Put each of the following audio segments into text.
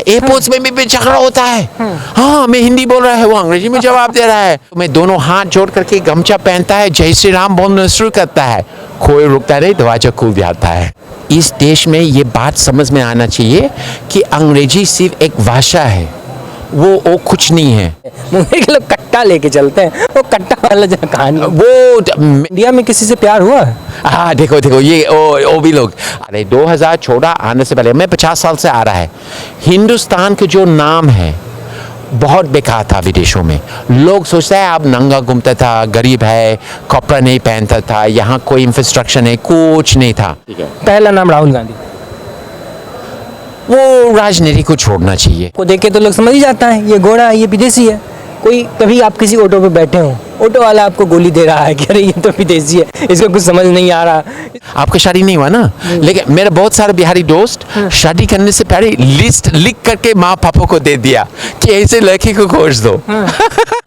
Airports में भी झगड़ा होता है। हाँ, मैं हिंदी बोल रहा है, वो अंग्रेजी में जवाब दे रहा है। मैं दोनों हाथ जोड़ करके गमछा पहनता है, जय श्री राम बोलना शुरू करता है, कोई रुकता नहीं, दरवाजा खुल जाता है। इस देश में ये बात समझ में आना चाहिए कि अंग्रेजी सिर्फ एक भाषा है, वो कुछ नहीं है। मुंबई के लोग कट्टा लेके चलते हैं, वो कट्टा वाला जो कहानी वो इंडिया में किसी से प्यार हुआ है? हाँ, देखो ये वो भी लोग, अरे 2014 आने से पहले, मैं 50 साल से आ रहा है, हिंदुस्तान के जो नाम है बहुत बेकार था विदेशों में। लोग सोचते हैं आप नंगा घूमता था, गरीब है, कपड़ा नहीं पहनता था, यहाँ कोई इंफ्रास्ट्रक्चर नहीं, कुछ नहीं था। पहला नाम राहुल गांधी, वो राजनीति को छोड़ना चाहिए। को देख के तो लोग समझ ही जाता है ये गोरा है, ये विदेशी है। कोई कभी आप किसी ऑटो पे बैठे हो, ऑटो वाला आपको गोली दे रहा है कि अरे ये तो विदेशी है, इसको कुछ समझ नहीं आ रहा। आपका शादी नहीं हुआ ना, लेकिन मेरे बहुत सारे बिहारी दोस्त शादी करने से पहले लिस्ट लिख करके माँ पापा को दे दिया कि ऐसे लड़की को खोज दो।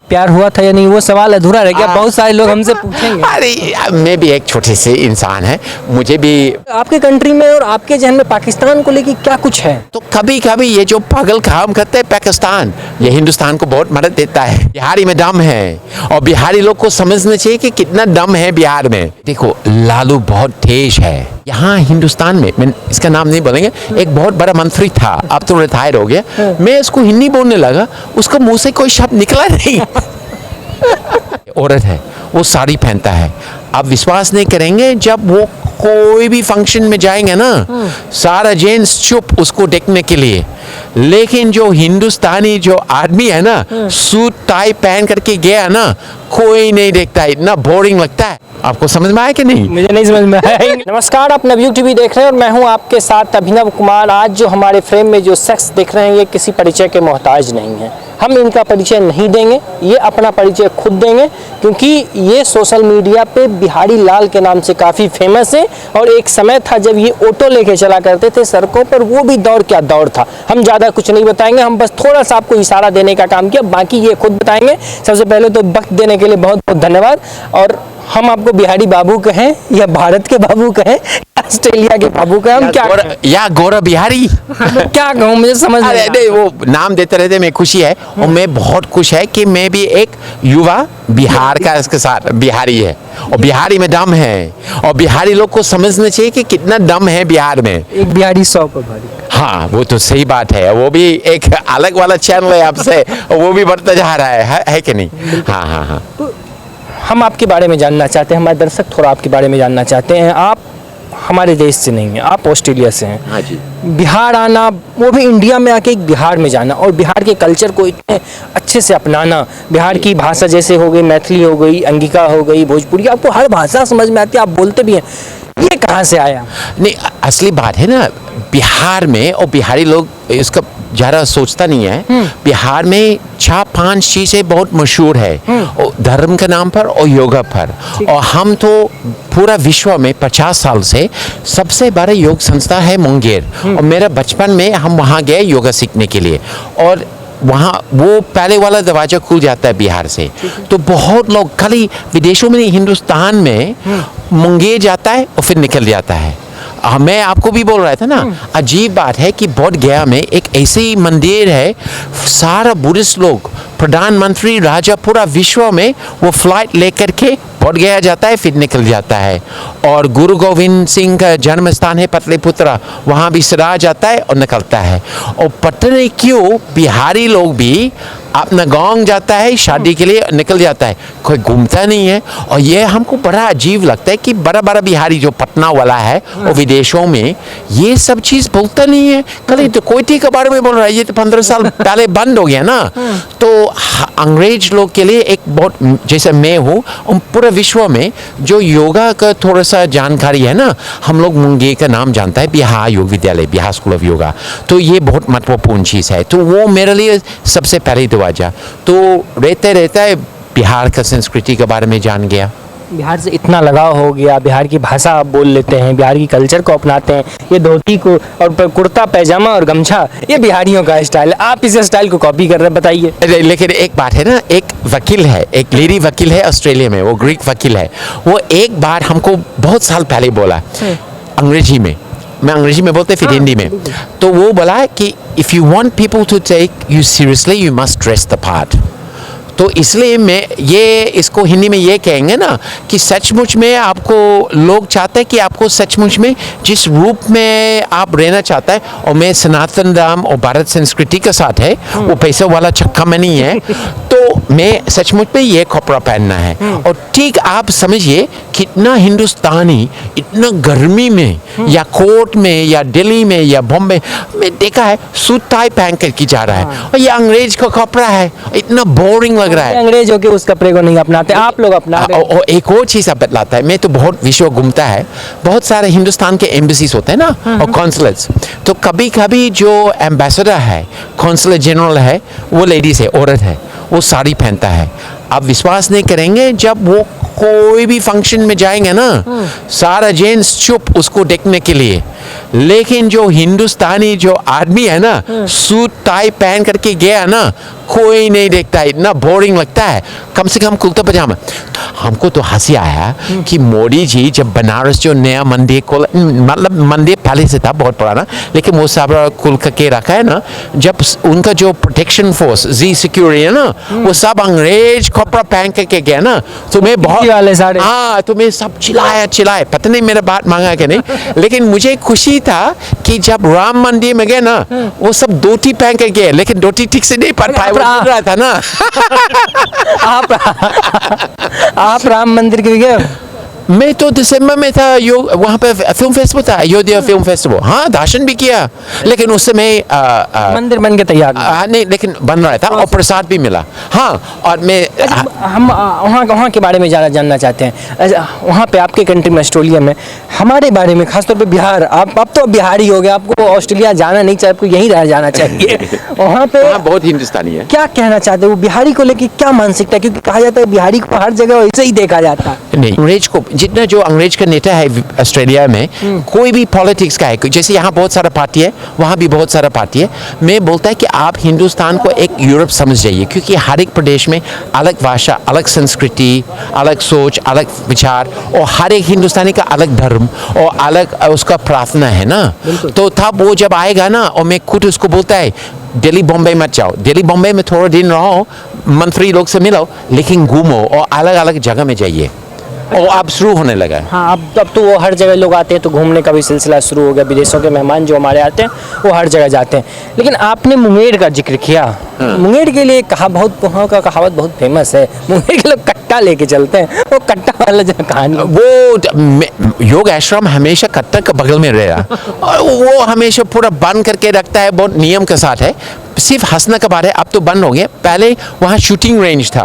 प्यार हुआ था या नहीं, वो सवाल अधूरा रह गया। बहुत सारे लोग हमसे पूछेंगे। अरे मैं भी एक छोटे से इंसान है, मुझे भी। आपके कंट्री में और आपके जहन में पाकिस्तान को लेके क्या कुछ है? तो कभी कभी ये जो पागल काम करते हैं पाकिस्तान, ये हिंदुस्तान को बहुत मदद देता है। बिहारी में दम है, और बिहारी लोग को समझना चाहिए कि कितना दम है बिहार में। देखो, लालू बहुत तेज है। यहाँ हिंदुस्तान में, मैं इसका नाम नहीं बोलेंगे, एक बहुत बड़ा मंत्री था, अब तो रिटायर हो गया। मैं इसको हिंदी बोलने लगा, उसका मुंह से कोई शब्द निकला नहीं। औरत है, वो साड़ी पहनता है। आप विश्वास नहीं करेंगे, जब वो कोई भी फंक्शन में जाएंगे ना, सारा जेंट्स चुप उसको देखने के लिए। लेकिन जो हिंदुस्तानी जो आदमी है ना, सूट टाई पहन करके गया ना, कोई नहीं देखता, इतना बोरिंग लगता है। आपको समझ में आया कि नहीं? मुझे नहीं समझ में आया। नमस्कार, आप नवयुग टीवी देख रहे हैं और मैं हूं आपके साथ अभिनव कुमार। आज जो हमारे फ्रेम में जो शख्स देख रहे हैं, ये किसी परिचय के मोहताज नहीं है। हम इनका परिचय नहीं देंगे, ये अपना परिचय खुद देंगे, क्योंकि ये सोशल मीडिया पे बिहारी लाल के नाम से काफ़ी फेमस है। और एक समय था जब ये ऑटो लेके चला करते थे सड़कों पर, वो भी दौर क्या दौर था। हम ज़्यादा कुछ नहीं बताएंगे, हम बस थोड़ा सा आपको इशारा देने का काम किया, बाकी ये खुद बताएंगे। सबसे पहले तो वक्त देने के लिए बहुत बहुत धन्यवाद। और हम आपको बिहारी बाबू कहें या भारत के बाबू कहें, ऑस्ट्रेलिया के बाबू कहें, हम क्या या गौरव बिहारी क्या कहूँ, मुझे समझ नहीं। वो नाम देते रहते, मैं खुशी है, और मैं बहुत खुश है कि मैं भी एक युवा बिहार का इसके साथ बिहारी है, और बिहारी में दम है, और बिहारी लोग को समझना चाहिए कि कितना दम है बिहार में। एक बिहारी 100 पर भारी। हाँ, वो तो सही बात है। वो भी एक अलग वाला चैनल है आपसे, वो भी बढ़ता जा रहा है कि नहीं? हाँ हाँ हाँ। तो हम आपके बारे में जानना चाहते हैं, हमारे दर्शक थोड़ा आपके बारे में जानना चाहते हैं। आप हमारे देश से नहीं हैं, आप ऑस्ट्रेलिया से हैं। हाँ जी। बिहार आना, वो भी इंडिया में आके एक बिहार में जाना, और बिहार के कल्चर को इतने अच्छे से अपनाना, बिहार की भाषा जैसे हो गई, मैथिली हो गई, अंगिका हो गई, भोजपुरी, आपको हर भाषा समझ में आती है, आप बोलते भी हैं। ये कहाँ से आया? नहीं, असली बात है ना, बिहार में, और बिहारी लोग इसका ज़्यादा सोचता नहीं है, बिहार में 4-5 चीज़ें बहुत मशहूर है, और धर्म के नाम पर और योगा पर। और हम तो पूरा विश्व में 50 साल से सबसे बड़ा योग संस्था है मुंगेर, और मेरा बचपन में हम वहाँ गए योगा सीखने के लिए, और वहाँ वो पहले वाला दरवाजा खुल जाता है बिहार से। तो बहुत लोग खाली विदेशों में नहीं, हिंदुस्तान में मुंगेर जाता है और फिर निकल जाता है। मैं आपको भी बोल रहा था ना, अजीब बात है कि बोध गया में एक ऐसी मंदिर है, सारा बुद्धिस्ट लोग, प्रधानमंत्री, राजा, पूरा विश्व में वो फ्लाइट लेकर के बोध गया जाता है, फिर निकल जाता है। और गुरु गोविंद सिंह का जन्म स्थान है पटलिपुत्रा, वहाँ भी सरा जाता है और निकलता है। और पता नहीं क्यों बिहारी लोग भी अपना गांव जाता है शादी के लिए, निकल जाता है, कोई घूमता नहीं है। और ये हमको बड़ा अजीब लगता है कि बड़ा बड़ा बिहारी जो पटना वाला है और विदेशों में ये सब चीज़ बोलता नहीं है। कल तो कोयटे के बारे में बोल रहा है, ये तो 15 साल पहले बंद हो गया ना। तो अंग्रेज लोग के लिए एक बहुत, जैसे मैं हूँ, पूरे विश्व में जो योगा का थोड़ा सा जानकारी है ना, हम लोग मुंगेर का नाम जानता है बिहार योग विद्यालय, बिहार स्कूल ऑफ योगा। तो ये बहुत महत्वपूर्ण चीज़ है, तो वो मेरे लिए सबसे पहले दरवाजा। तो रहते रहता है बिहार का संस्कृति के बारे में जान गया, बिहार से इतना लगाव हो गया, बिहार की भाषा आप बोल लेते हैं, बिहार की कल्चर को अपनाते हैं। ये धोती को और कुर्ता पैजामा और गमछा, ये बिहारियों का स्टाइल है, आप इस स्टाइल को कॉपी कर रहे हैं, बताइए। लेकिन एक बात है ना, एक वकील है, एक लेडी वकील है ऑस्ट्रेलिया में, वो ग्रीक वकील है। वो एक बार हमको बहुत साल पहले बोला अंग्रेजी में, मैं अंग्रेजी में बोलते फिर हिंदी में। तो वो बोला कि if you want people to take you seriously you must dress the part. तो इसलिए मैं ये इसको हिंदी में ये कहेंगे ना कि सचमुच में आपको लोग चाहते हैं कि आपको सचमुच में जिस रूप में आप रहना चाहता है, और मैं सनातन धर्म और भारत संस्कृति के साथ है, वो पैसे वाला चक्का में नहीं है, तो मैं सचमुच में ये कपड़ा पहनना है। और ठीक आप समझिए कितना हिंदुस्तानी इतना गर्मी में या कोर्ट में या दिल्ली में या बॉम्बे में देखा है सूट टाई पहन कर जा रहा है, और ये अंग्रेज का कपड़ा है, इतना बोरिंग लग रहा है। अंग्रेज होके उस कपड़े को नहीं अपनाते, आप लोग अपना रहे हैं। और एक और चीज़ आप बतलाता है, मैं तो बहुत विश्व घूमता है, बहुत सारे हिंदुस्तान के एम्बेसीज होते हैं ना और कॉन्सुलेट्स, तो कभी कभी जो एम्बेसडर है, कॉन्सुलेट जनरल है, वो लेडीज है, औरत है, वो साड़ी पहनता है। आप विश्वास नहीं करेंगे, जब वो कोई भी फंक्शन में जाएंगे ना, सारा जेंट्स चुप उसको देखने के लिए, लेकिन जो हिंदुस्तानी जो आदमी है ना, सूट टाई पहन करके गया ना, कोई नहीं देखता, इतना बोरिंग लगता है, कम से कम कुर्ता पजामा। हमको तो हंसी आया कि मोदी जी जब बनारस जो नया मंदिर खोला, मतलब मंदिर पहले से था बहुत पुराना, लेकिन वो सब खुल के रखा है ना, जब उनका जो प्रोटेक्शन फोर्स जी सिक्योरिटी है ना, वो सब अंग्रेज कपड़ा पहन करके गया ना, तो मैं बहुत वाले सारे, हाँ, तो मैं सब चिल्लाए, पता नहीं मेरा बात मांगा कि नहीं, लेकिन मुझे खुशी था कि जब राम मंदिर में गए ना, वो सब धोती पहन के गए, लेकिन धोती ठीक से नहीं पहन पाए, वो डर रहा था ना। आप राम मंदिर के गए? मैं तो दिसंबर में था, वहाँ पे फिल्म फेस्टिवल था, अयोध्या फिल्म फेस्टिवल, हाँ दर्शन भी किया, लेकिन उस समय मंदिर बन के तैयार नहीं, लेकिन बन रहा था और प्रसाद भी मिला। हाँ, और मैं हम वहाँ के बारे में ज़्यादा जानना चाहते हैं। वहाँ पे आपके कंट्री में, ऑस्ट्रेलिया में, हमारे बारे में, खासतौर पे बिहार, आप तो बिहारी हो गए, आपको ऑस्ट्रेलिया जाना नहीं चाहिए, आपको यहीं रह जाना चाहिए। वहाँ पे बहुत हिंदुस्तानी है। क्या कहना चाहते हैं वो बिहारी को लेके, क्या मानसिकता है? क्योंकि कहा जाता है बिहारी को हर जगह वैसे ही देखा जाता है। नहीं, अंग्रेज को जितना जो अंग्रेज का नेता है ऑस्ट्रेलिया में, कोई भी पॉलिटिक्स का है, जैसे यहाँ बहुत सारा पार्टी है, वहाँ भी बहुत सारा पार्टी है, मैं बोलता है कि आप हिंदुस्तान को एक यूरोप समझ जाइए, क्योंकि हर एक प्रदेश में अलग भाषा, अलग संस्कृति, अलग सोच, अलग विचार, और हर एक हिंदुस्तानी का अलग धर्म और अलग उसका प्रार्थना है ना। तो तब वो जब आएगा ना, और मैं खुद उसको बोलता है दिल्ली बॉम्बे मत जाओ, दिल्ली बॉम्बे में थोड़ा दिन रहो, मंत्री लोग से मिलो, लेकिन घूमो और अलग अलग जगह में जाइए। और अब शुरू होने लगा है। हाँ, अब तो वो हर जगह लोग आते हैं, तो घूमने का भी सिलसिला शुरू हो गया। विदेशों के मेहमान जो हमारे आते हैं वो हर जगह जाते हैं। लेकिन आपने मुंगेर का जिक्र किया। मुंगेर के लिए वहाँ का कहावत बहुत फेमस है, मुंगेर के लोग कट्टा लेके चलते हैं, वो कट्टा वाला जो कहानी, वो योग आश्रम हमेशा कट्टा के बगल में रहा और वो हमेशा पूरा बंद करके रखता है, बहुत नियम के साथ है। सिर्फ हंसना का बात है, अब तो बंद हो गया। पहले वहाँ शूटिंग रेंज था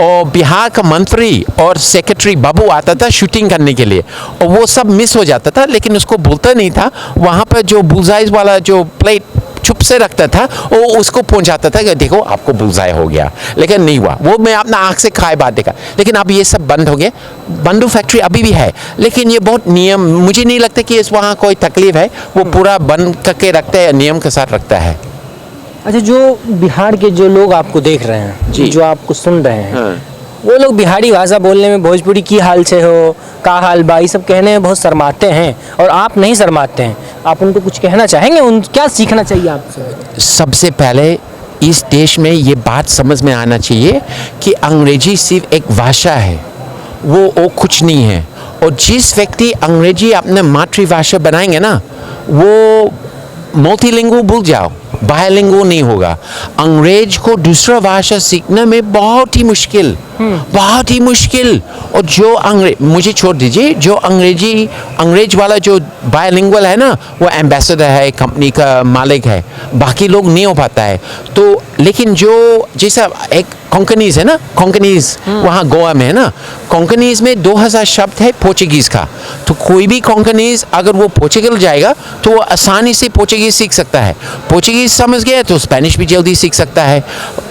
और बिहार का मंत्री और सेक्रेटरी बाबू आता था शूटिंग करने के लिए, और वो सब मिस हो जाता था, लेकिन उसको बोलता नहीं था। वहाँ पर जो बुलजाइज वाला जो प्लेट चुप से रखता था, वो उसको पहुंचाता था कि देखो आपको बुलजाई हो गया, लेकिन नहीं हुआ। वो मैं अपना आंख से खाए बात देखा, लेकिन अब ये सब बंद हो गया। बंडू फैक्ट्री अभी भी है, लेकिन ये बहुत नियम, मुझे नहीं लगता कि इस वहाँ कोई तकलीफ है, वो पूरा बंद करके रखता है, नियम के साथ रखता है। अच्छा, जो बिहार के जो लोग आपको देख रहे हैं, जो आपको सुन रहे हैं, वो लोग बिहारी भाषा बोलने में, भोजपुरी की हाल से हो, का हाल बा, ये सब कहने में बहुत शर्माते हैं, और आप नहीं शर्माते हैं। आप उनको कुछ कहना चाहेंगे? क्या सीखना चाहिए आपसे? सबसे पहले इस देश में ये बात समझ में आना चाहिए कि अंग्रेजी सिर्फ एक भाषा है, वो कुछ नहीं है। और जिस व्यक्ति अंग्रेजी अपने मातृभाषा बनाएंगे ना, वो मल्टीलिंगुअल भूल जाओ, बायलिंगुअल नहीं होगा। अंग्रेज को दूसरा भाषा सीखने में बहुत ही मुश्किल, बहुत ही मुश्किल। और जो मुझे छोड़ दीजिए, जो अंग्रेज वाला जो बायलिंगुअल है ना, वो एम्बेसडर है, कंपनी का मालिक है, बाकी लोग नहीं हो पाता है। तो लेकिन जो जैसा एक कोंकणीज है ना, कोंकणीज वहाँ गोवा में है ना, कोंकणीज में 2000 शब्द है पोर्चुगीज़ का। तो कोई भी कोंकणीज अगर वो पोर्चुगल जाएगा तो वो आसानी से पोर्चुगीज़ सीख सकता है। पोर्चुगीज़ समझ गया तो स्पेनिश भी जल्दी सीख सकता है।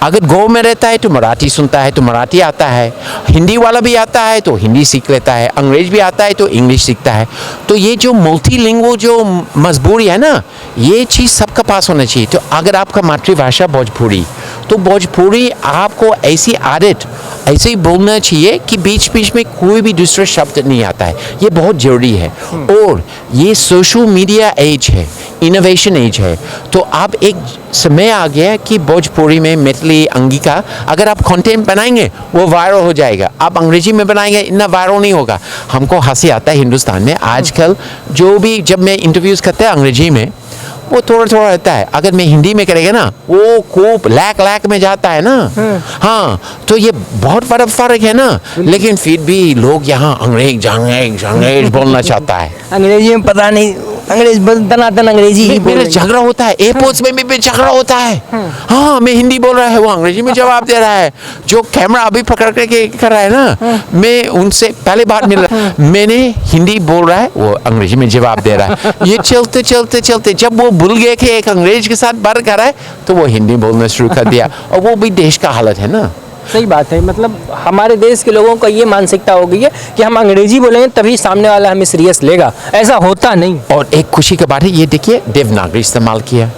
अगर गोवा में रहता है तो मराठी सुनता है तो मराठी आता है, हिंदी वाला भी आता है तो हिंदी सीख लेता है, अंग्रेज भी आता है तो इंग्लिश सीखता है। तो ये जो मल्टीलिंगुअल जो मजबूरी है ना, ये चीज़ सबका पास होना चाहिए। तो अगर आपका मातृभाषा भोजपुरी तो भोजपुरी आपको ऐसी आदत ऐसे ही बोलना चाहिए कि बीच बीच में कोई भी दूसरा शब्द नहीं आता है, ये बहुत ज़रूरी है। और ये सोशल मीडिया एज है, इनोवेशन एज है, तो अब एक समय आ गया कि भोजपुरी में, मैथिली, अंगिका अगर आप कंटेंट बनाएंगे वो वायरल हो जाएगा। आप अंग्रेजी में बनाएंगे इतना वायरल नहीं होगा। हमको हंसी आता है हिंदुस्तान में आजकल, जो भी जब मैं इंटरव्यूज़ करते हैं अंग्रेजी में वो थोड़ा थोड़ा रहता है, अगर मैं हिंदी में करेगा ना वो खूब लाख में जाता है ना। हाँ, तो ये बहुत बड़ा फर्क है ना, लेकिन फिर भी लोग यहाँ अंग्रेज बोलना चाहता है। अंग्रेजी में पता नहीं, अंग्रेज दनादन अंग्रेजी ही मेरा झगड़ा होता है एयरपोर्ट्स में भी झगड़ा होता है। हाँ, मैं हिंदी बोल रहा है, वो अंग्रेजी में जवाब दे रहा है। जो कैमरा अभी पकड़ के कर रहा है ना, मैं उनसे पहले बात मिल रहा है, मैंने हिंदी बोल रहा है, वो अंग्रेजी में जवाब दे रहा है। ये चलते चलते चलते जब वो भूल गए कि एक अंग्रेज के साथ बात कर रहा है तो वो हिंदी बोलना शुरू कर दिया। और वो भी देश का हालत है ना। सही बात है, मतलब हमारे देश के लोगों को ये मानसिकता हो गई है कि हम अंग्रेजी बोलेंगे तभी सामने वाला हमें सीरियस लेगा, ऐसा होता नहीं। और एक खुशी की बात है, ये देखिए देवनागरी इस्तेमाल किया।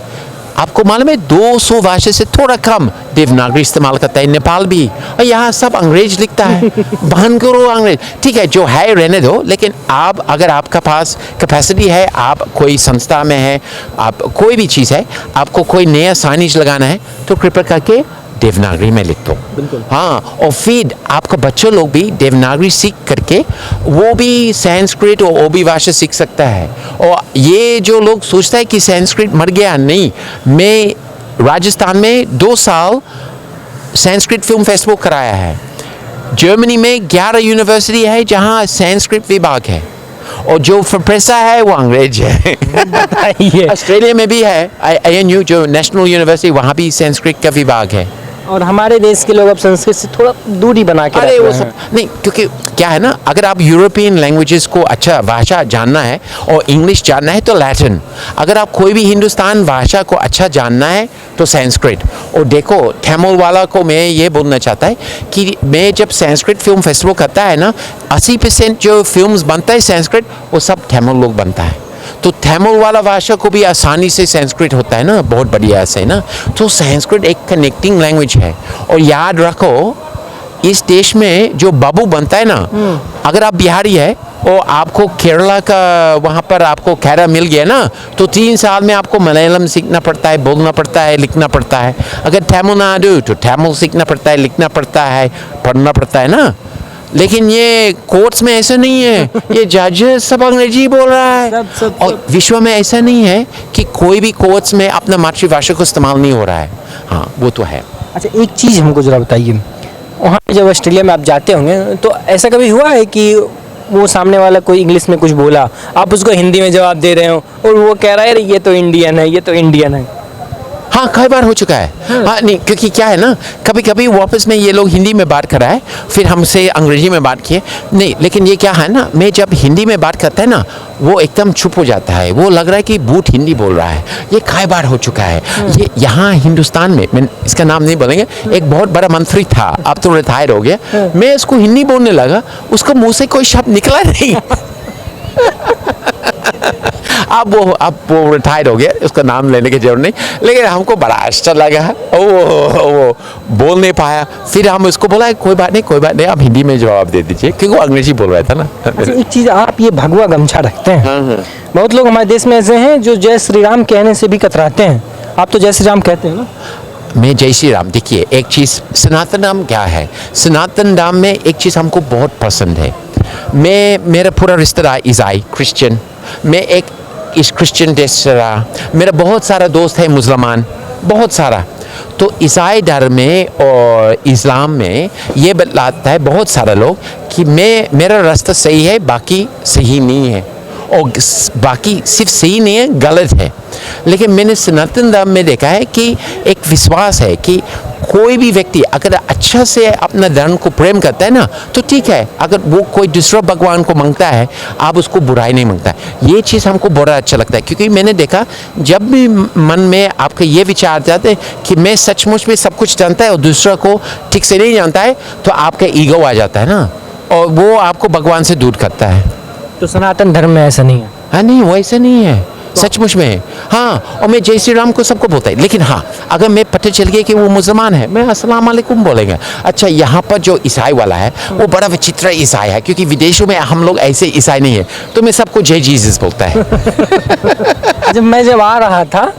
आपको मालूम है 200 भाषा से थोड़ा कम देवनागरी इस्तेमाल करता है नेपाल भी, और यहाँ सब अंग्रेज लिखता है। बहन करो अंग्रेज, ठीक है जो है रहने दो, लेकिन आप अगर आपका पास कैपेसिटी है, आप कोई संस्था में है, आप कोई भी चीज़ है, आपको कोई नया साइनेज लगाना है तो कृपया करके देवनागरी में लिख दो। हाँ, और फिर आपका बच्चों लोग भी देवनागरी सीख करके वो भी संस्कृत और वो भी भाषा सीख सकता है। और ये जो लोग सोचता है कि संस्कृत मर गया, नहीं, मैं राजस्थान में 2 साल संस्कृत फिल्म फेस्टिवल कराया है। जर्मनी में 11 यूनिवर्सिटी है जहाँ संस्कृत विभाग है, और जो प्रोफेसर है वो अंग्रेज है। बताइए। ऑस्ट्रेलिया में भी है ANU जो नेशनल यूनिवर्सिटी, वहाँ भी संस्कृत का विभाग है। और हमारे देश के लोग अब संस्कृत से थोड़ा दूरी बना के अरे रख वो रहे सब हैं। नहीं, क्योंकि क्या है ना, अगर आप यूरोपियन लैंग्वेजेस को अच्छा भाषा जानना है और इंग्लिश जानना है तो लैटिन, अगर आप कोई भी हिंदुस्तान भाषा को अच्छा जानना है तो संस्कृत। और देखो तमिल वाला को मैं ये बोलना चाहता है कि मैं जब संस्कृत फिल्म फेस्टिवल करता है ना, 80% जो फिल्म्स बनता है संस्कृत वो सब तमिल लोग बनता है। तो तमिल वाला भाषा को भी आसानी से संस्कृत होता है ना, बहुत बढ़िया ऐसे है ना। तो संस्कृत एक कनेक्टिंग लैंग्वेज है। और याद रखो इस देश में जो बाबू बनता है ना, अगर आप बिहारी है और आपको केरला का वहाँ पर आपको खैरा मिल गया ना, तो 3 साल में आपको मलयालम सीखना पड़ता है, बोलना पड़ता है, लिखना पड़ता है। अगर तमिलनाडु तो तमिल सीखना पड़ता है, लिखना पड़ता है, पढ़ना पड़ता है ना। लेकिन ये कोर्ट्स में ऐसा नहीं है, ये जज सब अंग्रेजी बोल रहा है। सब। और विश्व में ऐसा नहीं है कि कोई भी कोर्ट्स में अपना मातृभाषा को इस्तेमाल नहीं हो रहा है। हाँ, वो तो है। अच्छा, एक चीज़ हमको जरा बताइए, वहाँ पे जब ऑस्ट्रेलिया में आप जाते होंगे तो ऐसा कभी हुआ है कि वो सामने वाला कोई इंग्लिश में कुछ बोला, आप उसको हिंदी में जवाब दे रहे हो और वो कह रहा है अरे ये तो इंडियन है, ये तो इंडियन है? हाँ, कई बार हो चुका है। हाँ, नहीं, क्योंकि क्या है ना, कभी कभी वापस में ये लोग हिंदी में बात कर रहा है, फिर हमसे अंग्रेजी में बात किए नहीं, लेकिन ये क्या है ना, मैं जब हिंदी में बात करता है ना वो एकदम चुप हो जाता है, वो लग रहा है कि बूट हिंदी बोल रहा है। ये कई बार हो चुका है। ये यहाँ हिंदुस्तान में, मैं इसका नाम नहीं बोलेंगे, एक बहुत बड़ा मंत्री था, अब तो रिटायर हो गया, मैं इसको हिंदी बोलने लगा, उसका मुँह से कोई शब्द निकला नहीं। अब वो रिटायर्ड हो गया, उसका नाम लेने की जरूरत नहीं, लेकिन हमको बड़ा आश्चर्य लगा, वो बोल नहीं पाया। फिर हम उसको बोला कोई बात नहीं, आप हिंदी में जवाब दे दीजिए, क्योंकि वो अंग्रेजी बोल रहा था ना। अच्छा, एक चीज़, आप ये भगवा गमछा रखते हैं। हाँ। बहुत लोग हमारे देश में ऐसे हैं जो जय श्री राम कहने से भी कतराते हैं, आप तो जय श्री राम कहते हैं ना? मैं जय श्री राम, देखिए एक चीज़, सनातन धर्म क्या है, सनातन धर्म में एक चीज़ हमको बहुत पसंद है। मेरा पूरा रिश्तेदार ईसाई क्रिश्चियन, मैं एक इस क्रिश्चियन देश से रहा, मेरा बहुत सारा दोस्त है मुसलमान, बहुत सारा। तो ईसाई धर्म में और इस्लाम में ये बतलाता है बहुत सारे लोग कि मेरा रास्ता सही है, बाकी सही नहीं है, और बाकी सिर्फ सही नहीं है, गलत है। लेकिन मैंने सनातन धर्म में देखा है कि एक विश्वास है कि कोई भी व्यक्ति अगर अच्छा से अपना धर्म को प्रेम करता है ना तो ठीक है, अगर वो कोई दूसरा भगवान को मांगता है आप उसको बुराई नहीं मांगता। ये चीज़ हमको बड़ा अच्छा लगता है, क्योंकि मैंने देखा जब भी मन में आपका ये विचार जाते हैं कि मैं सचमुच में सब कुछ जानता है और दूसरा को ठीक से नहीं जानता है, तो आपका ईगो आ जाता है ना, और वो आपको भगवान से दूर करता है। तो सनातन धर्म में ऐसा नहीं है? हाँ, नहीं, वो ऐसा नहीं है। सचमुच में। हाँ, और मैं जय श्री राम को सबको बोलता है, लेकिन हाँ, अगर मैं पता चल गया कि वो मुसलमान है, मैं अस्सलाम वालेकुम बोलेंगे। अच्छा, यहाँ पर जो ईसाई वाला है वो बड़ा विचित्र ईसाई है, क्योंकि विदेशों में हम लोग ऐसे ईसाई नहीं है, तो मैं सबको जय जीसस बोलता है। जब आ रहा था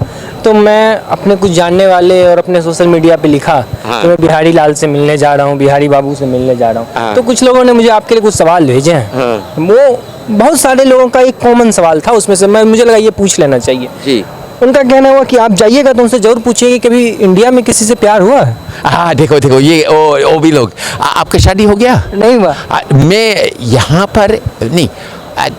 तो मैं अपने कुछ जानने वाले और अपने सोशल मीडिया पे लिखा कि मैं बिहारी लाल से मिलने जा रहा हूँ, बिहारी बाबू से मिलने जा रहा हूँ। तो कुछ लोगों ने मुझे आपके लिए कुछ सवाल भेजे हैं। वो बहुत सारे लोगों का एक कॉमन सवाल था, उसमें से मुझे लगा ये पूछ लेना चाहिए जी। उनका कहना हुआ कि आप जाइएगा तो उनसे जरूर पूछिए कि कभी इंडिया में किसी से प्यार हुआ है। हाँ, देखो ये वो भी लोग, आपका शादी हो गया? नहीं हुआ। मैं यहाँ पर नहीं,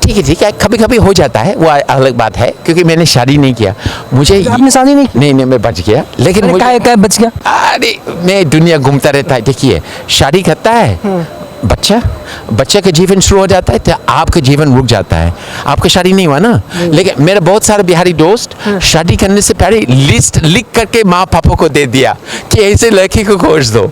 ठीक है, कभी कभी हो जाता है, वो अलग बात है, क्योंकि मैंने शादी नहीं किया। मुझे आपने शादी नहीं की? नहीं, मैं बच गया, लेकिन मुझे क्या बच गया? अरे मैं दुनिया घूमता रहता है। देखिए, शादी करता है बच्चा का जीवन शुरू हो जाता है, तो आपका जीवन रुक जाता है। आपका शादी नहीं हुआ ना, लेकिन मेरे बहुत सारे बिहारी दोस्त शादी करने से पहले लिस्ट लिख करके माँ पापा को दे दिया कि ऐसे लड़की को खोज दो।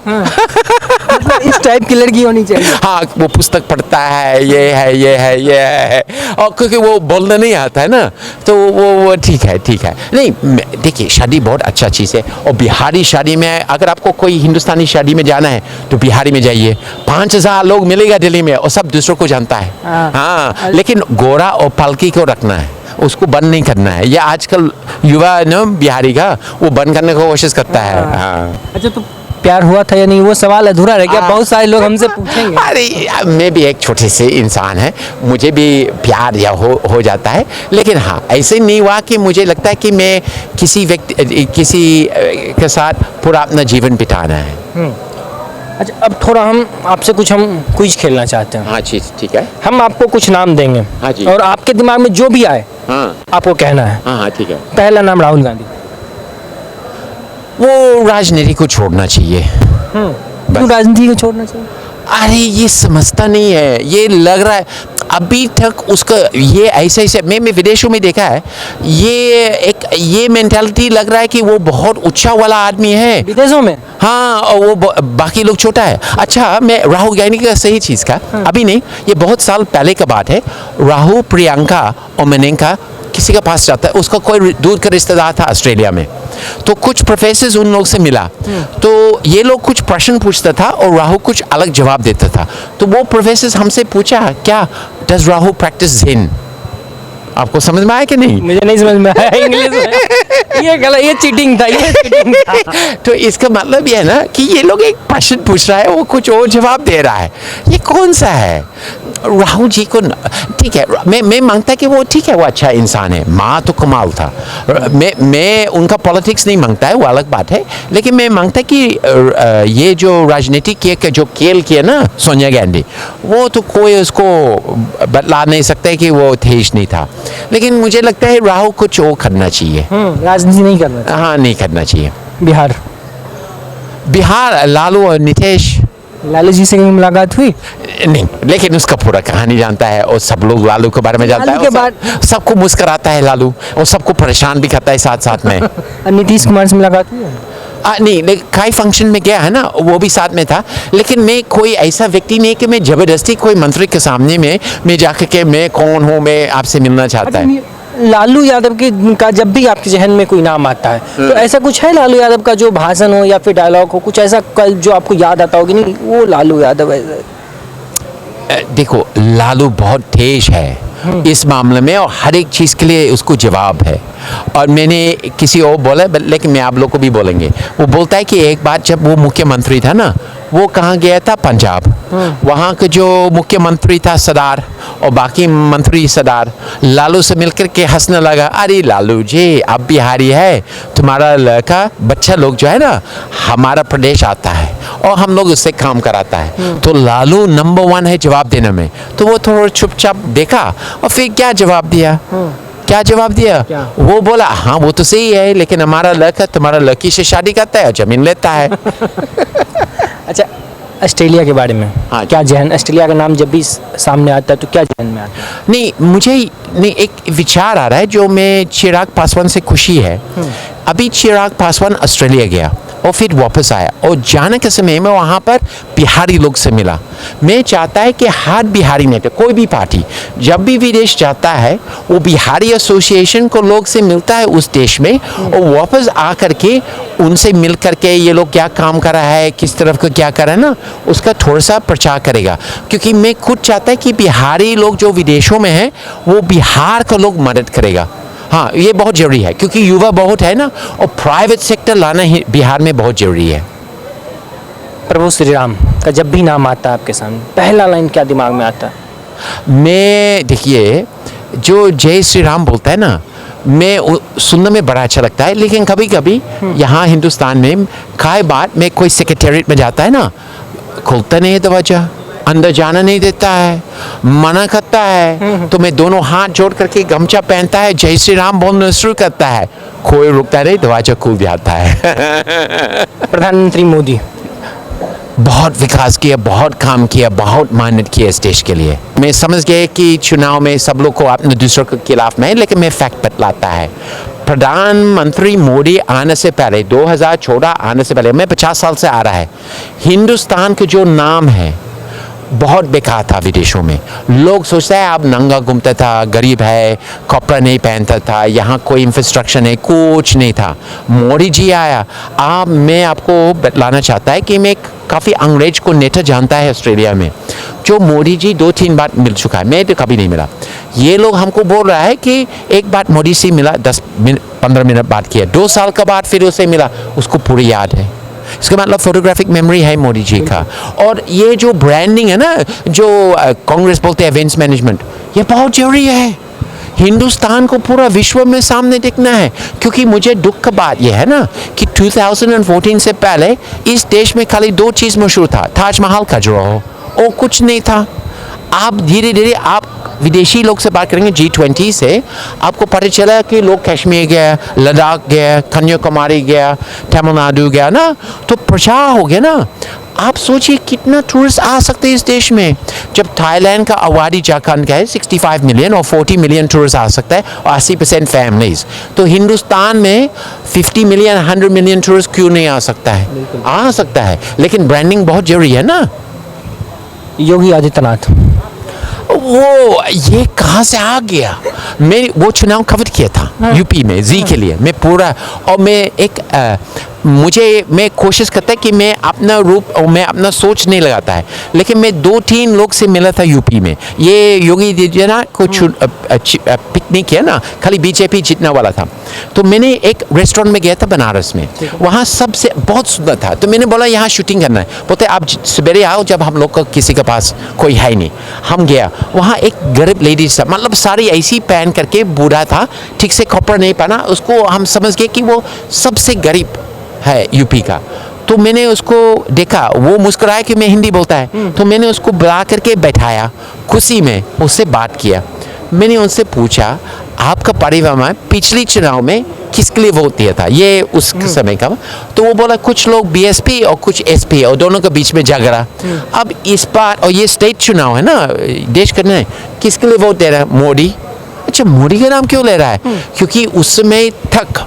इस टाइप की लड़की होनी चाहिए। हाँ, वो पुस्तक पढ़ता है, ये है, और क्योंकि वो बोलना नहीं आता है ना, तो वो ठीक है। नहीं, देखिए, शादी बहुत अच्छा चीज़ है, और बिहारी शादी में अगर आपको कोई हिंदुस्तानी शादी में जाना है तो बिहारी में जाइए। 5000 लोग मिलेगा दिल्ली में, और सब दूसरों को जानता है। हाँ, लेकिन गोरा और पालकी को रखना है, उसको बंद नहीं करना है। ये आजकल युवा ना बिहारी का वो बंद करने की कोशिश करता है। हाँ। अच्छा, तो प्यार हुआ था या नहीं, वो सवाल अधूरा रह गया। बहुत सारे लोग हमसे पूछेंगे। अरे, मैं भी एक छोटे से इंसान है, मुझे भी प्यार या हो जाता है, लेकिन हाँ, ऐसे नहीं हुआ कि मुझे लगता है कि मैं किसी के साथ पूरा अपना जीवन बिताना है। अच्छा, अब थोड़ा हम आपसे कुछ क्विज खेलना चाहते हैं। हाँ जी, ठीक है। हम आपको कुछ नाम देंगे। हाँ जी। और आपके दिमाग में जो भी आए आपको कहना है। हाँ, ठीक है। पहला नाम राहुल गांधी। वो राजनीति को छोड़ना चाहिए। क्यों राजनीति को छोड़ना चाहिए? अरे, ये समझता नहीं है, ये लग रहा है अभी तक उसका ये ऐसे मैं विदेशों में देखा है, ये मेंटालिटी लग रहा है कि वो बहुत ऊंचा वाला आदमी है विदेशों में। हाँ, और वो बाकी लोग छोटा है। अच्छा, मैं राहुल गांधी का सही चीज़ का अभी नहीं, ये बहुत साल पहले का बात है। राहुल, प्रियंका और मेनका किसी के पास जाता है, उसका कोई दूर का रिश्तेदार था ऑस्ट्रेलिया में, तो कुछ प्रोफेसर उन लोग से मिला, तो ये लोग कुछ प्रश्न पूछता था और राहुल कुछ अलग जवाब देता था। तो वो प्रोफेसर हमसे पूछा, क्या डज राहुल प्रैक्टिस ज़ेन? आपको समझ में आया कि नहीं? मुझे नहीं समझ में आया इंग्लिश में। ये गलत, ये चीटिंग था। तो इसका मतलब ये है ना कि ये लोग एक प्रश्न पूछ रहा है, वो कुछ और जवाब दे रहा है, ये कौन सा है? राहुल जी को ठीक है, मैं मांगता कि वो ठीक है, वो अच्छा इंसान है, माँ तो कमाल था। मैं उनका पॉलिटिक्स नहीं मांगता है, वो अलग बात है, लेकिन मैं मांगता कि ये जो राजनीति के जो खेल किया ना सोनिया गांधी, वो तो कोई उसको बतला नहीं सकता है कि वो तेज नहीं था, लेकिन मुझे लगता है राहुल कुछ और करना चाहिए। राजनीति नहीं करना चाहिए। हाँ, नहीं करना चाहिए। बिहार लालू और नीतीश। लालू जी से कहीं मुलाकात हुई? नहीं, लेकिन उसका पूरा कहानी जानता है, और सब लोग लालू के बारे में जानता है। के बाद सबको मुस्कुराता है लालू, और सबको परेशान भी करता है साथ में। नीतीश कुमार से मुलाकात हुई है? नहीं, लेकिन कई फंक्शन में गया है ना, वो भी साथ में था, लेकिन मैं कोई ऐसा व्यक्ति नहीं कि मैं जबरदस्ती कोई मंत्री के सामने में मैं जाकर के मैं कौन हूँ, मैं आपसे मिलना चाहता है। लालू यादव का जब भी आपके जहन में कोई नाम आता है, तो ऐसा कुछ है लालू यादव का जो भाषण हो या फिर डायलॉग हो, कुछ ऐसा जो आपको याद आता हो कि नहीं वो लालू यादव है? देखो, लालू बहुत तेज है इस मामले में, और हर एक चीज़ के लिए उसको जवाब है। और मैंने किसी और बोला, लेकिन मैं आप लोग को भी बोलेंगे, वो बोलता है कि एक बार जब वो मुख्यमंत्री था ना, वो कहाँ गया था? पंजाब। वहाँ का जो मुख्यमंत्री था सरदार, और बाकी मंत्री सरदार लालू से मिलकर के हंसने लगा, अरे लालू जी, आप बिहारी है, तुम्हारा लड़का बच्चा लोग जो है ना हमारा प्रदेश आता है और हम लोग उससे काम कराता है। तो लालू नंबर 1 है जवाब देने में। तो वो थोड़ा चुपचाप देखा और फिर क्या जवाब दिया? क्या? वो बोला, हाँ वो तो सही है, लेकिन हमारा लड़का तुम्हारा लड़की से शादी करता है और जमीन लेता है। अच्छा, ऑस्ट्रेलिया के बारे में क्या जहन, ऑस्ट्रेलिया का नाम जब भी सामने आता है तो क्या जहन में आता है? नहीं, मुझे एक विचार आ रहा है जो मैं चिराग पासवान से खुशी है। अभी चिराग पासवान ऑस्ट्रेलिया गया और फिर वापस आया और जाने के समय में वहाँ पर बिहारी लोग से मिला। मैं चाहता है कि हर बिहारी नेता, कोई भी पार्टी जब भी विदेश जाता है वो बिहारी एसोसिएशन को लोग से मिलता है उस देश में और वापस आ करके उनसे मिल करके ये लोग क्या काम कर रहा है, किस तरफ को क्या कर रहा है ना, उसका थोड़ा सा प्रचार करेगा। क्योंकि मैं खुद चाहता है कि बिहारी लोग जो विदेशों में हैं वो बिहार को लोग मदद करेगा। हाँ, ये बहुत ज़रूरी है क्योंकि युवा बहुत है ना, और प्राइवेट सेक्टर लाना ही बिहार में बहुत ज़रूरी है। प्रभु श्री राम का जब भी नाम आता है आपके सामने, पहला लाइन क्या दिमाग में आता है? मैं देखिए, जो जय श्री राम बोलता है ना, मैं सुनने में बड़ा अच्छा लगता है, लेकिन कभी कभी यहाँ हिंदुस्तान में कई बार मैं कोई सेक्रेटेरिएट में जाता है ना, खुलता नहीं है दरवाजा, अंदर जाना नहीं देता है, मना करता है, तो मैं दोनों हाथ जोड़ करके गमछा पहनता है, जय श्री राम बोलना शुरू करता है, कोई रुकता नहीं, दरवाजा खुल जाता है। प्रधानमंत्री मोदी बहुत विकास किया, बहुत काम किया, बहुत मेहनत किया इस देश के लिए। मैं समझ गया कि चुनाव में सब लोग को अपने दूसरों के खिलाफ में, लेकिन मैं फैक्ट बतलाता है। प्रधानमंत्री मोदी आने से पहले, 2014 आने से पहले, मैं 50 साल से आ रहा है, हिंदुस्तान का जो नाम है बहुत बेकार था विदेशों में। लोग सोचते हैं आप नंगा घूमता था, गरीब है, कपड़ा नहीं पहनता था, यहाँ कोई इंफ्रास्ट्रक्चर नहीं, कुछ नहीं था। मोदी जी आया। मैं आपको बतलाना चाहता है कि मैं काफ़ी अंग्रेज को नेता जानता है ऑस्ट्रेलिया में, जो मोदी जी 2-3 बार मिल चुका है, मैं तो कभी नहीं मिला। ये लोग हमको बोल रहा है कि एक बार मोदी से मिला, 10-15 मिनट बात किया, 2 साल के बाद फिर उसे मिला, उसको पूरी याद है। इसका मतलब फोटोग्राफिक मेमोरी है मोदी जी का। और ये जो ब्रांडिंग है ना, जो कांग्रेस बोलते हैं इवेंट्स मैनेजमेंट, ये बहुत जरूरी है। हिंदुस्तान को पूरा विश्व में सामने दिखना है, क्योंकि मुझे दुख की बात यह है ना कि 2014 से पहले इस देश में खाली 2 चीज़ मशहूर था, ताजमहल, खजुराहो, और कुछ नहीं था। आप धीरे धीरे आप विदेशी लोग से बात करेंगे G20 से, आपको पता चला कि लोग कश्मीर गया, लद्दाख गया, कन्याकुमारी गया, तमिलनाडु गया ना, तो प्रचार हो गया ना। आप सोचिए कितना टूरिस्ट आ सकते हैं इस देश में। जब थाईलैंड का आबादी झारखंड का है 65 मिलियन और 40 मिलियन टूरिस्ट आ सकता है और 80% फैमिलीज, तो हिंदुस्तान में 50 मिलियन 100 मिलियन टूरिस्ट क्यों नहीं आ सकता है? आ सकता है, लेकिन ब्रांडिंग बहुत जरूरी है ना। योगी आदित्यनाथ, वो ये कहाँ से आ गया? मैं वो चुनाव कवर किया था यूपी में जी के लिए, मैं पूरा, और मैं एक मैं कोशिश करता है कि मैं अपना रूप और मैं अपना सोच नहीं लगाता है, लेकिन मैं 2-3 लोग से मिला था यूपी में। ये योगी आदित्यनाथ को पिकनिक किया ना, खाली बीजेपी जीतने वाला था, तो मैंने एक रेस्टोरेंट में गया था बनारस में, वहाँ सबसे बहुत सुंदर था, तो मैंने बोला यहाँ शूटिंग करना है। बोलते आप सवेरे आओ जब हम लोग को किसी के पास कोई है नहीं। हम गया, वहाँ एक गरीब लेडीज था, मतलब साड़ी ऐसी पहन करके, बूढ़ा था, ठीक से कपड़ा नहीं पहना, उसको हम समझ गए कि वो सबसे गरीब है यूपी का। तो मैंने उसको देखा, वो मुस्कुराया कि मैं हिंदी बोलता है, तो मैंने उसको बुला करके बैठाया, खुशी में उससे बात किया। मैंने उनसे पूछा आपका परिवार में पिछले चुनाव में किसके लिए वोट दिया था, ये उस समय का। तो वो बोला कुछ लोग बीएसपी और कुछ एसपी, और दोनों के बीच में झगड़ा। अब इस बार, और ये स्टेट चुनाव है ना, देश करना है, किसके लिए वोट दे रहा है? मोदी। अच्छा, मोदी का नाम क्यों ले रहा है? क्योंकि उस समय तक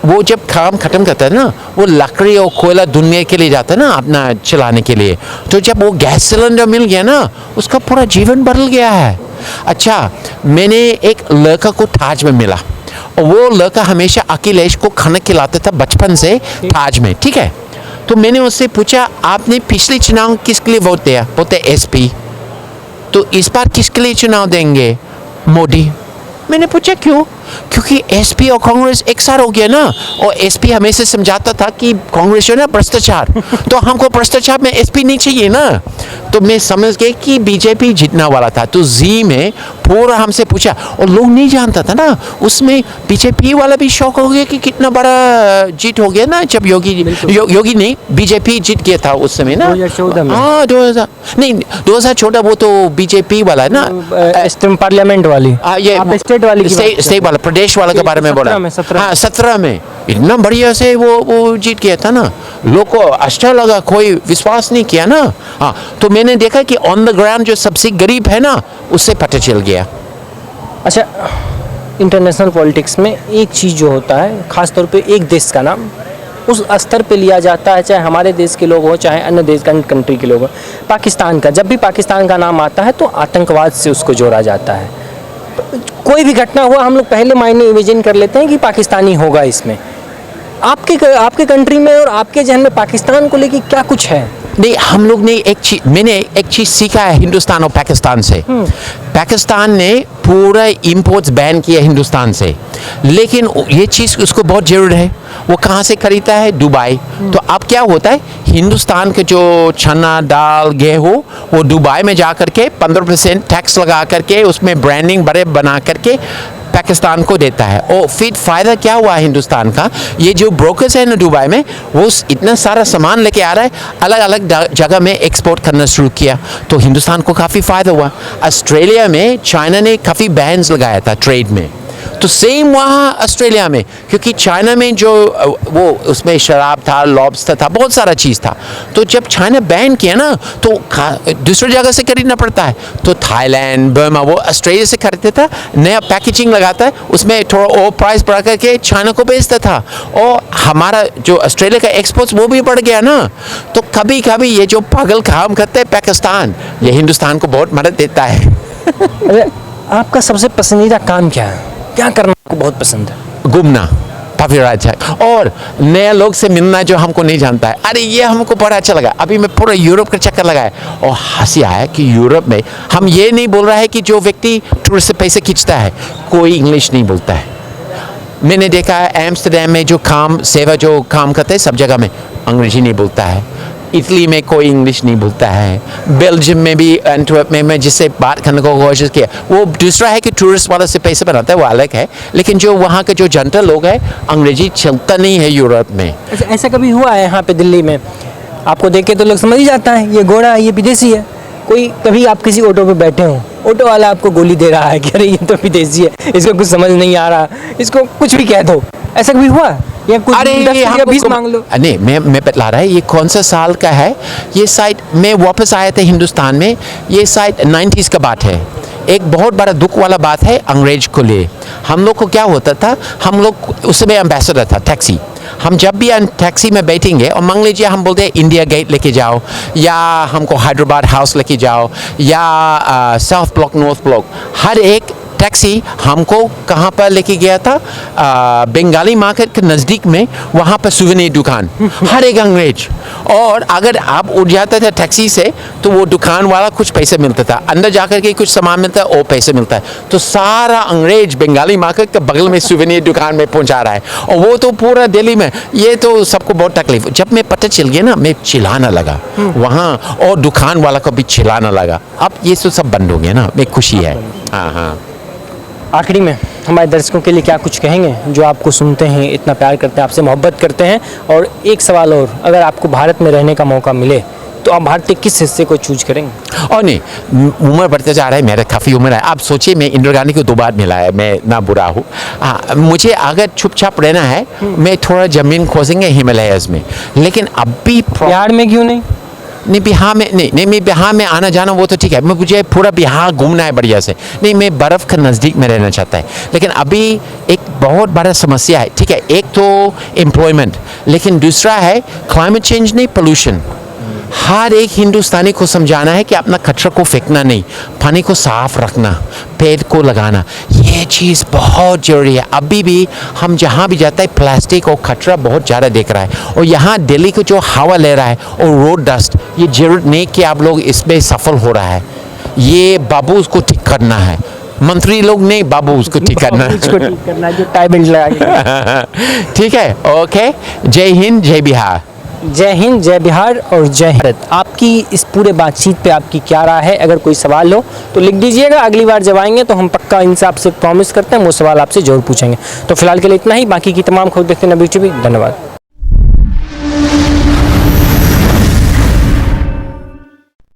वो जब काम खत्म करता है ना, वो लकड़ी और कोयला ढूंढने के लिए जाता है ना अपना चलाने के लिए, तो जब वो गैस सिलेंडर मिल गया ना, उसका पूरा जीवन बदल गया है। अच्छा, मैंने एक लड़का को ताज में मिला, और वो लड़का हमेशा अखिलेश को खाना खिलाता था बचपन से ताज में, ठीक है। तो मैंने उससे पूछा आपने पिछले चुनाव किसके लिए वोट दिया? बोलते एसपी। तो इस बार किसके लिए चुनाव देंगे? मोदी। मैंने पूछा क्यों? क्योंकि एसपी और कांग्रेस एक साथ हो गया ना, और एसपी हमेशा समझाता था कि कांग्रेस जो है ना भ्रष्टाचार, तो हमको भ्रष्टाचार में एसपी नहीं चाहिए ना। तो मैं समझ गया कि बीजेपी जीतने वाला था, तो जी में पूरा हमसे पूछा, और लोग नहीं जानता था ना, उसमें बीजेपी वाला भी शौक हो गया कि कितना बड़ा जीत हो गया ना, जब योगी नहीं, बीजेपी जीत गया था उस समय ना, 2014 में। हाँ 2014 वो तो बीजेपी वाला है ना, पार्लियामेंट वाली, ये स्टेट वाली, स्टेट वाला, प्रदेश वाला के बारे में बोला। 17 में इतना बढ़िया से वो जीत गया था ना, लोग को अच्छा लगा, कोई विश्वास नहीं किया ना। हाँ, तो मैंने देखा कि ऑन द ग्राउंड जो सबसे गरीब है ना, उससे पता चल गया। अच्छा, इंटरनेशनल पॉलिटिक्स में एक चीज़ जो होता है, ख़ास तौर पे एक देश का नाम उस स्तर पे लिया जाता है, चाहे हमारे देश के लोग हों चाहे अन्य देश कंट्री के लोग हों। पाकिस्तान का जब भी पाकिस्तान का नाम आता है तो आतंकवाद से उसको जोड़ा जाता है। कोई भी घटना हुआ हम लोग पहले मायने इमेजिन कर लेते हैं कि पाकिस्तानी होगा इसमें। आपके कंट्री में और आपके जहन में पाकिस्तान को लेके क्या कुछ है? नहीं, हम लोग ने मैंने एक चीज़ सीखा है हिंदुस्तान और पाकिस्तान से। पाकिस्तान ने पूरा इंपोर्ट्स बैन किया हिंदुस्तान से, लेकिन ये चीज़ उसको बहुत ज़रूर है। वो कहाँ से खरीदता है? दुबई। तो अब क्या होता है, हिंदुस्तान के जो चना दाल गेहूँ वो दुबई में जा करके 15% टैक्स लगा करके उसमें ब्रांडिंग बड़े बना करके पाकिस्तान को देता है। और फिर फ़ायदा क्या हुआ हिंदुस्तान का, ये जो ब्रोकर्स है ना दुबई में, वो इतना सारा सामान लेके आ रहा है, अलग अलग जगह में एक्सपोर्ट करना शुरू किया, तो हिंदुस्तान को काफ़ी फ़ायदा हुआ। ऑस्ट्रेलिया में चाइना ने काफ़ी बैन्स लगाया था ट्रेड में, तो सेम वहाँ ऑस्ट्रेलिया में, क्योंकि चाइना में जो वो उसमें शराब था, लॉबस्टर था, बहुत सारा चीज़ था, तो जब चाइना बैन किया ना तो दूसरी जगह से खरीदना पड़ता है। तो थाईलैंड, बर्मा, वो ऑस्ट्रेलिया से खरीदता था, नया पैकेजिंग लगाता है, उसमें थोड़ा और प्राइस बढ़ा करके चाइना को बेचता था, और हमारा जो ऑस्ट्रेलिया का एक्सपोर्ट्स वो भी बढ़ गया ना। तो कभी कभी ये जो पागल काम करते हैं पाकिस्तान, ये हिंदुस्तान को बहुत मदद देता है। अरे आपका सबसे पसंदीदा काम क्या है? क्या करना आपको बहुत पसंद है? घूमना काफ़ी अच्छा है, और नए लोग से मिलना जो हमको नहीं जानता है। अरे ये हमको बड़ा अच्छा लगा। अभी मैं पूरा यूरोप का चक्कर लगाया और हंसी आया कि यूरोप में हम ये नहीं बोल रहा है कि जो व्यक्ति टूरिस्ट से पैसे खींचता है कोई इंग्लिश नहीं बोलता है। मैंने देखा है एम्स्टर्डम में जो सेवा जो काम करते हैं सब जगह में अंग्रेजी नहीं बोलता है। इटली में कोई इंग्लिश नहीं बोलता है। बेल्जियम में भी एंटवर्प में मैं जिससे बात करने को कोशिश किया, वो दूसरा है कि टूरिस्ट वाला से पैसे बनाता है, वो अलग है, लेकिन जो वहाँ के जो जनता लोग हैं अंग्रेजी चलता नहीं है यूरोप में। ऐसा कभी हुआ है यहाँ पे दिल्ली में आपको देख के तो लोग समझ ही जाता है ये गोरा है, ये विदेशी है? कोई कभी आप किसी ऑटो पे बैठे हो, ऑटो वाला आपको गोली दे रहा है कि अरे ये तो विदेशी है, इसको कुछ समझ नहीं आ रहा, इसको कुछ भी कह दो, ऐसा कभी हुआ? या कुछ 10 या 20 मांग लो? नहीं, मैं बतला रहा है ये कौन सा साल का है। ये शायद मैं वापस आया था हिंदुस्तान में, ये शायद 90s का बात है। एक बहुत बड़ा दुख वाला बात है अंग्रेज को लिए। हम लोग को क्या होता था, हम लोग उस समय एम्बेसडर था टैक्सी, हम जब भी टैक्सी में बैठेंगे और मान लीजिए हम बोलते हैं इंडिया गेट लेके जाओ, या हमको हैदराबाद हाउस लेके जाओ, या साउथ ब्लॉक नॉर्थ ब्लॉक, हर एक टैक्सी हमको कहाँ पर लेके गया था, बंगाली मार्केट के नज़दीक में, वहाँ पर सुवेनियर दुकान, हर एक अंग्रेज। और अगर आप उठ जाते थे टैक्सी से तो वो दुकान वाला कुछ पैसे मिलता था, अंदर जाकर के कुछ सामान मिलता है और पैसे मिलता है, तो सारा अंग्रेज बंगाली मार्केट के बगल में सुवेनियर दुकान में पहुँचा रहा है, और वो तो पूरा दिल्ली में, ये तो सबको बहुत तकलीफ। जब मैं पता चल गया ना, मैं चिल्लाना लगा वहाँ, और दुकान वाला को भी चिल्लाना लगा। अब ये सब बंद हो गया ना, मैं खुशी है। हाँ हाँ। आखिरी में हमारे दर्शकों के लिए क्या कुछ कहेंगे जो आपको सुनते हैं, इतना प्यार करते हैं, आपसे मोहब्बत करते हैं? और एक सवाल और, अगर आपको भारत में रहने का मौका मिले तो आप भारत के किस हिस्से को चूज करेंगे? और नहीं, उम्र बढ़ते जा रहा है, मेरा काफ़ी उम्र है। आप सोचिए मैं इंदिरा गांधी को 2 बार मिला है, मैं ना बुरा हूँ। मुझे अगर चुपचाप रहना है, मैं थोड़ा ज़मीन खोजेंगे हिमालयस में, लेकिन अभी बिहार में क्यों नहीं? नहीं, बिहार में नहीं, मैं बिहार में आना जाना वो तो ठीक है, मैं मुझे पूरा बिहार घूमना है बढ़िया से। नहीं, मैं बर्फ़ के नज़दीक में रहना चाहता है, लेकिन अभी एक बहुत बड़ा समस्या है। ठीक है, एक तो एम्प्लॉयमेंट, लेकिन दूसरा है क्लाइमेट चेंज नहीं, पोल्यूशन। हर एक हिंदुस्तानी को समझाना है कि अपना कचरा को फेंकना नहीं, पानी को साफ रखना, पेड़ को लगाना, ये चीज़ बहुत ज़रूरी है। अभी भी हम जहाँ भी जाता है प्लास्टिक और कचरा बहुत ज़्यादा देख रहा है, और यहाँ दिल्ली को जो हवा ले रहा है और रोड डस्ट, ये जरूरत नहीं कि आप लोग इसमें सफल हो रहा है। ये बाबू उसको ठीक करना है, मंत्री लोग नहीं, बाबू उसको ठीक करना है। इसको ठीक करना है, जो टाई बेल्ट लगा के। ठीक है, ओके। जय हिंद, जय बिहार। जय हिंद, जय बिहार और जय भारत। आपकी इस पूरे बातचीत पे आपकी क्या राय है? अगर कोई सवाल हो तो लिख दीजिएगा, अगली बार जब आएंगे तो हम पक्का इनसे आपसे प्रॉमिस करते हैं वो सवाल आपसे जरूर पूछेंगे। तो फिलहाल के लिए इतना ही, बाकी की तमाम खबर देखते हैं नवयुग टीवी। धन्यवाद।